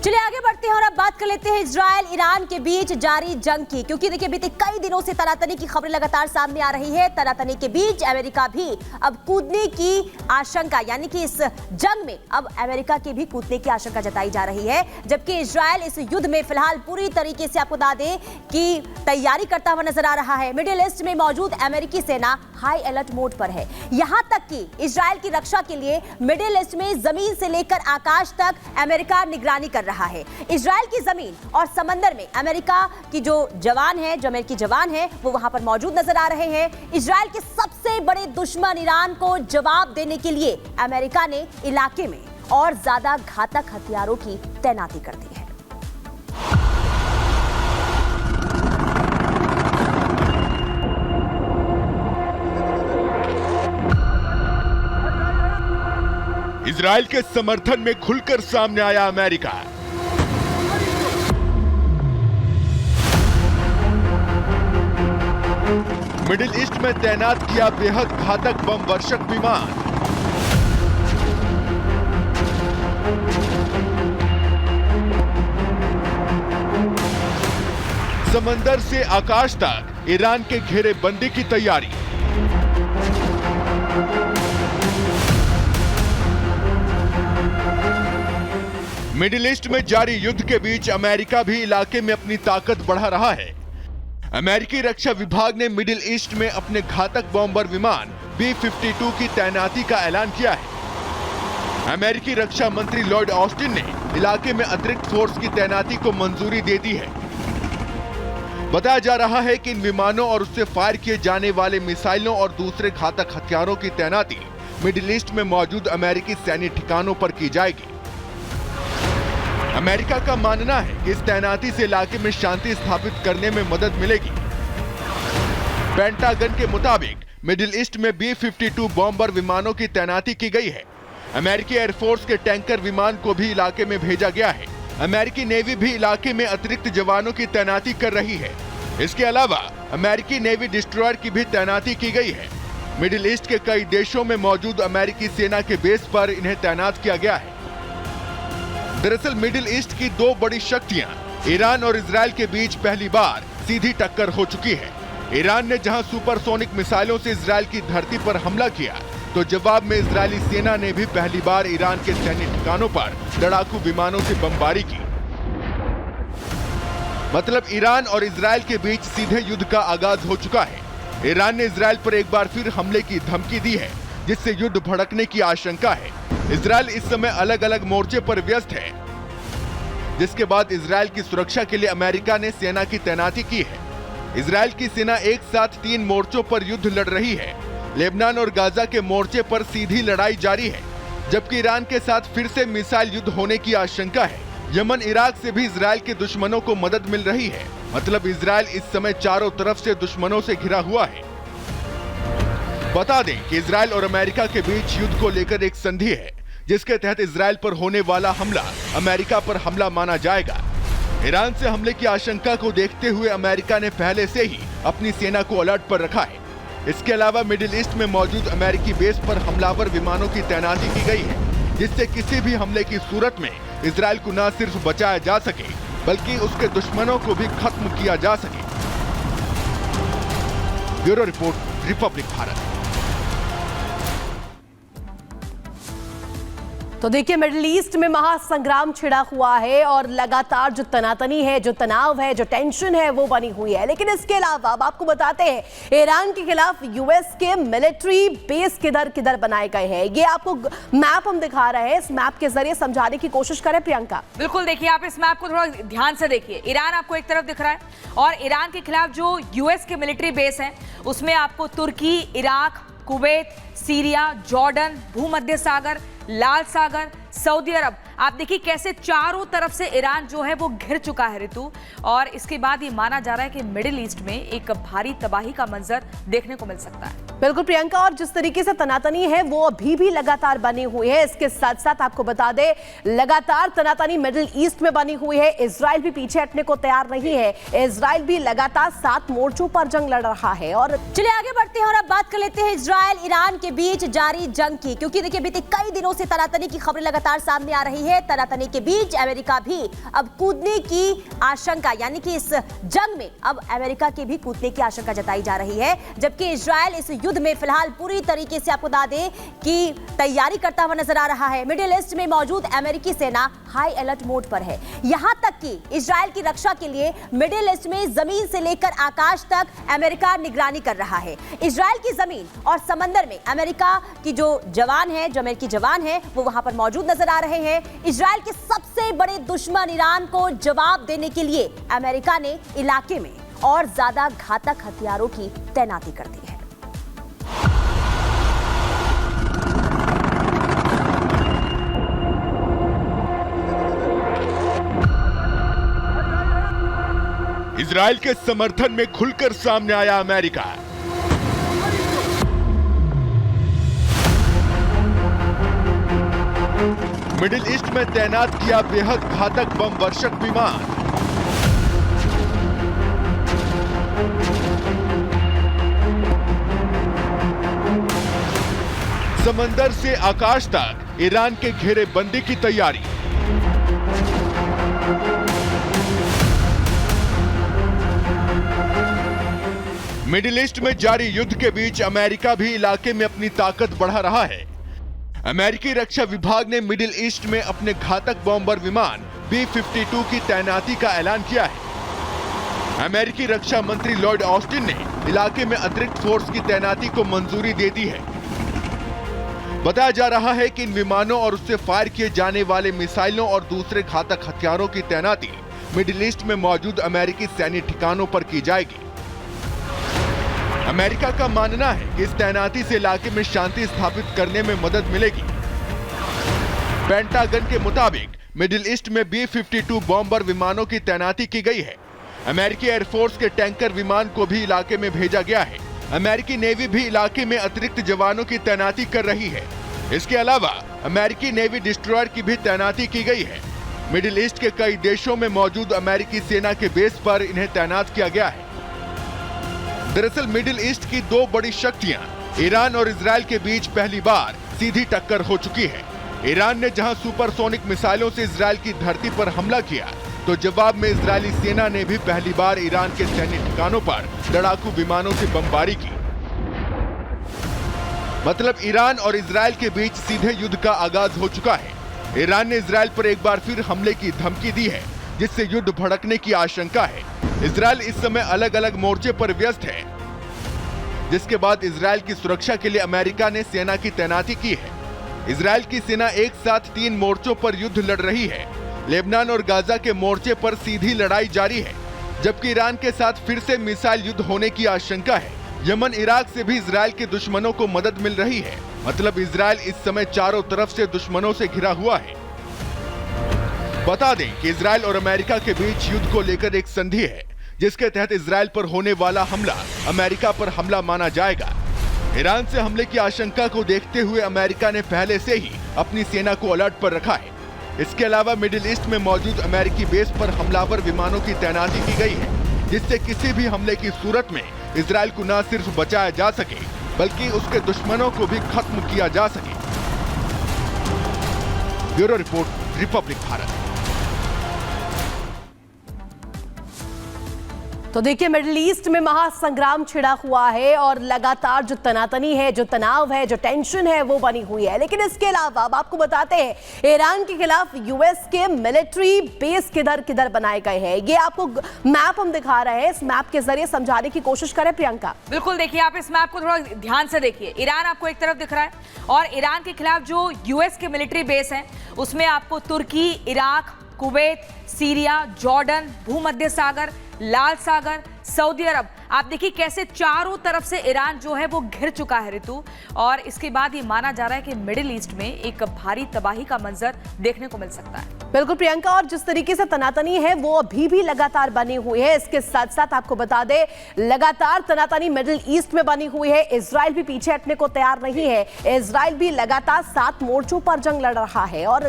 चलिए आगे बढ़ते हैं और अब बात कर लेते हैं इजराइल ईरान के बीच जारी जंग की, क्योंकि देखिए बीते कई दिनों से तनातनी की खबरें लगातार सामने आ रही है। तनातनी के बीच अमेरिका भी अब कूदने की आशंका, यानी कि इस जंग में अब अमेरिका के भी कूदने की आशंका जताई जा रही है, जबकि इजराइल इस युद्ध में फिलहाल पूरी तरीके से आपको बता दें कि तैयारी करता हुआ नजर आ रहा है। मिडिल ईस्ट में मौजूद अमेरिकी सेना हाई अलर्ट मोड पर है। यहां तक कि इजराइल की रक्षा के लिए मिडिल ईस्ट में जमीन से लेकर आकाश तक अमेरिका निगरानी कर रहा है। इजराइल की जमीन और समंदर में अमेरिका की जो अमेरिकी जवान है वो वहां पर मौजूद नजर आ रहे हैं। इजराइल के सबसे बड़े दुश्मन ईरान को जवाब देने के लिए अमेरिका ने इलाके में और ज्यादा घातक हथियारों की तैनाती कर दी है। इजराइल के समर्थन में खुलकर सामने आया अमेरिका। मिडिल ईस्ट में तैनात किया बेहद घातक बम वर्षक विमान। समंदर से आकाश तक ईरान के घेरेबंदी की तैयारी। मिडिल ईस्ट में जारी युद्ध के बीच अमेरिका भी इलाके में अपनी ताकत बढ़ा रहा है। अमेरिकी रक्षा विभाग ने मिडिल ईस्ट में अपने घातक बॉम्बर विमान B-52 की तैनाती का ऐलान किया है। अमेरिकी रक्षा मंत्री लॉयड ऑस्टिन ने इलाके में अतिरिक्त फोर्स की तैनाती को मंजूरी दे दी है। बताया जा रहा है कि इन विमानों और उससे फायर किए जाने वाले मिसाइलों और दूसरे घातक हथियारों की तैनाती मिडिल ईस्ट में मौजूद अमेरिकी सैन्य ठिकानों पर की जाएगी। अमेरिका का मानना है कि इस तैनाती से इलाके में शांति स्थापित करने में मदद मिलेगी। पेंटागन के मुताबिक मिडिल ईस्ट में B-52 बॉम्बर विमानों की तैनाती की गई है। अमेरिकी एयरफोर्स के टैंकर विमान को भी इलाके में भेजा गया है। अमेरिकी नेवी भी इलाके में अतिरिक्त जवानों की तैनाती कर रही है। इसके अलावा अमेरिकी नेवी डिस्ट्रॉयर की भी तैनाती की गई है। मिडिल ईस्ट के कई देशों में मौजूद अमेरिकी सेना के बेस पर इन्हें तैनात किया गया है। दरअसल मिडिल ईस्ट की दो बड़ी शक्तियां ईरान और इजराइल के बीच पहली बार सीधी टक्कर हो चुकी है। ईरान ने जहां सुपरसोनिक मिसाइलों से इजराइल की धरती पर हमला किया, तो जवाब में इजरायली सेना ने भी पहली बार ईरान के सैन्य ठिकानों पर लड़ाकू विमानों से बमबारी की। मतलब ईरान और इजराइल के बीच सीधे युद्ध का आगाज हो चुका है। ईरान ने इजराइल पर एक बार फिर हमले की धमकी दी है, जिससे युद्ध भड़कने की आशंका है। इजराइल इस समय अलग अलग मोर्चे पर व्यस्त है, जिसके बाद इजराइल की सुरक्षा के लिए अमेरिका ने सेना की तैनाती की है। इजराइल की सेना एक साथ 3 मोर्चों पर युद्ध लड़ रही है। लेबनान और गाजा के मोर्चे पर सीधी लड़ाई जारी है, जबकि ईरान के साथ फिर से मिसाइल युद्ध होने की आशंका है। यमन, इराक से भी इजराइल के दुश्मनों को मदद मिल रही है। मतलब इजराइल इस समय चारों तरफ से दुश्मनों से घिरा हुआ है। बता दें कि इजराइल और अमेरिका के बीच युद्ध को लेकर एक संधि है, जिसके तहत इजराइल पर होने वाला हमला अमेरिका पर हमला माना जाएगा। ईरान से हमले की आशंका को देखते हुए अमेरिका ने पहले से ही अपनी सेना को अलर्ट पर रखा है। इसके अलावा मिडिल ईस्ट में मौजूद अमेरिकी बेस पर हमलावर विमानों की तैनाती की गई है, जिससे किसी भी हमले की सूरत में इजराइल को न सिर्फ बचाया जा सके, बल्कि उसके दुश्मनों को भी खत्म किया जा सके। Bureau report, Republic Bharat. तो देखिए मिडिल ईस्ट में महासंग्राम छिड़ा हुआ है और लगातार जो तनातनी है, जो तनाव है, जो टेंशन है वो बनी हुई है। लेकिन इसके अलावा अब आपको बताते हैं ईरान के खिलाफ यूएस के मिलिट्री बेस किधर किधर बनाए गए हैं। ये आपको मैप हम दिखा रहे हैं, इस मैप के जरिए समझाने की कोशिश करें प्रियंका। बिल्कुल, देखिए आप इस मैप को थोड़ा ध्यान से देखिए। ईरान आपको एक तरफ दिख रहा है और ईरान के खिलाफ जो यूएस के मिलिट्री बेस हैं उसमें आपको तुर्की, इराक, कुवैत, सीरिया, जॉर्डन, भूमध्य सागर, लाल सागर, सऊदी अरब, आप देखिए कैसे चारों तरफ से ईरान जो है वो घिर चुका है ऋतु। और इसके बाद ये माना जा रहा है कि मिडिल ईस्ट में एक भारी तबाही का मंजर देखने को मिल सकता है। बिल्कुल प्रियंका, और जिस तरीके से तनातनी है वो अभी भी लगातार बनी हुई है। इसके साथ साथ आपको बता दें लगातार तनातनी मिडिल ईस्ट में बनी हुई है। इजराइल भी पीछे हटने को तैयार नहीं है। इजराइल भी लगातार 7 मोर्चों पर जंग लड़ रहा है। और चलिए आगे बढ़ते हैं और अब बात कर लेते हैं इजराइल ईरान के बीच जारी जंग की, क्योंकि देखिए बीते कई दिनों से तनातनी की खबरें लगातार लगातार सामने आ रही है। तनातनी के बीच अमेरिका भी अब कूदने की आशंका, यानी कि इस जंग में अब अमेरिका के भी कूदने की आशंका जताई जा रही है, जबकि इजरायल इस युद्ध में फिलहाल पूरी तरीके से आपको बता दें कि तैयारी करता हुआ नजर आ रहा है। मिडिल ईस्ट में मौजूद अमेरिकी सेना हाई अलर्ट मोड पर है। यहां तक कि इजरायल की रक्षा के लिए मिडिल ईस्ट में जमीन से लेकर आकाश तक अमेरिका निगरानी कर रहा है। इजरायल की जमीन और समंदर में अमेरिका की जो अमेरिकी जवान है वो वहां पर मौजूद नजर आ रहे हैं। इजरायल के सबसे बड़े दुश्मन ईरान को जवाब देने के लिए अमेरिका ने इलाके में और ज्यादा घातक हथियारों की तैनाती कर दी है। इजरायल के समर्थन में खुलकर सामने आया अमेरिका। मिडिल ईस्ट में तैनात किया बेहद घातक बम वर्षक विमान। समंदर से आकाश तक ईरान के घेरेबंदी की तैयारी। मिडिल ईस्ट में जारी युद्ध के बीच अमेरिका भी इलाके में अपनी ताकत बढ़ा रहा है। अमेरिकी रक्षा विभाग ने मिडिल ईस्ट में अपने घातक बॉम्बर विमान B-52 की तैनाती का ऐलान किया है। अमेरिकी रक्षा मंत्री लॉयड ऑस्टिन ने इलाके में अतिरिक्त फोर्स की तैनाती को मंजूरी दे दी है। बताया जा रहा है कि इन विमानों और उससे फायर किए जाने वाले मिसाइलों और दूसरे घातक हथियारों की तैनाती मिडिल ईस्ट में मौजूद अमेरिकी सैन्य ठिकानों पर की जाएगी। अमेरिका का मानना है कि इस तैनाती से इलाके में शांति स्थापित करने में मदद मिलेगी। पेंटागन के मुताबिक मिडिल ईस्ट में B-52 बॉम्बर विमानों की तैनाती की गई है। अमेरिकी एयरफोर्स के टैंकर विमान को भी इलाके में भेजा गया है। अमेरिकी नेवी भी इलाके में अतिरिक्त जवानों की तैनाती कर रही है। इसके अलावा अमेरिकी नेवी डिस्ट्रॉयर की भी तैनाती की गई है। मिडिल ईस्ट के कई देशों में मौजूद अमेरिकी सेना के बेस पर इन्हें तैनात किया गया है। दरअसल मिडिल ईस्ट की दो बड़ी शक्तियां ईरान और इजरायल के बीच पहली बार सीधी टक्कर हो चुकी है। ईरान ने जहां सुपरसोनिक मिसाइलों से इजरायल की धरती पर हमला किया, तो जवाब में इजरायली सेना ने भी पहली बार ईरान के सैन्य ठिकानों पर लड़ाकू विमानों से बमबारी की। मतलब ईरान और इजरायल के बीच सीधे युद्ध का आगाज हो चुका है। ईरान ने इजरायल पर एक बार फिर हमले की धमकी दी है, जिससे युद्ध भड़कने की आशंका है। इजरायल इस समय अलग अलग मोर्चे पर व्यस्त है, जिसके बाद इजरायल की सुरक्षा के लिए अमेरिका ने सेना की तैनाती की है। इजरायल की सेना एक साथ 3 मोर्चों पर युद्ध लड़ रही है। लेबनान और गाजा के मोर्चे पर सीधी लड़ाई जारी है, जबकि ईरान के साथ फिर से मिसाइल युद्ध होने की आशंका है। यमन, इराक से भी इजरायल के दुश्मनों को मदद मिल रही है। मतलब इजरायल इस समय चारों तरफ से दुश्मनों से घिरा हुआ है। बता दें कि इजरायल और अमेरिका के बीच युद्ध को लेकर एक संधि है, जिसके तहत इजरायल पर होने वाला हमला अमेरिका पर हमला माना जाएगा। ईरान से हमले की आशंका को देखते हुए अमेरिका ने पहले से ही अपनी सेना को अलर्ट पर रखा है। इसके अलावा मिडिल ईस्ट में मौजूद अमेरिकी बेस पर हमलावर विमानों की तैनाती की गई है, जिससे किसी भी हमले की सूरत में इजरायल को न सिर्फ बचाया जा सके, बल्कि उसके दुश्मनों को भी खत्म किया जा सके। Bureau report, Republic Bharat. तो देखिए, मिडिल ईस्ट में महासंग्राम छिड़ा हुआ है और लगातार जो तनातनी है, जो तनाव है, जो टेंशन है वो बनी हुई है। लेकिन इसके अलावा अब आपको बताते हैं ईरान के खिलाफ यूएस के मिलिट्री बेस किधर किधर बनाए गए हैं। ये आपको मैप हम दिखा रहे हैं, इस मैप के जरिए समझाने की कोशिश करें प्रियंका। बिल्कुल, देखिए आप इस मैप को थोड़ा ध्यान से देखिए। ईरान आपको एक तरफ दिख रहा है और ईरान के खिलाफ जो यूएस के मिलिट्री बेस हैं उसमें आपको तुर्की, इराक, कुवैत, सीरिया, जॉर्डन, भूमध्य सागर, लाल सागर, सऊदी अरब, आप देखिए कैसे चारों तरफ से ईरान जो है वो घिर चुका है ऋतु। और इसके बाद ये माना जा रहा है कि मिडिल ईस्ट में एक भारी तबाही का मंजर देखने को मिल सकता है। बिल्कुल प्रियंका, और जिस तरीके से तनातनी है वो अभी भी लगातार बनी हुई है। इसके साथ साथ आपको बता दें लगातार तनातनी मिडिल ईस्ट में बनी हुई है। इजराइल भी पीछे हटने को तैयार नहीं है। इजराइल भी लगातार 7 मोर्चों पर जंग लड़ रहा है और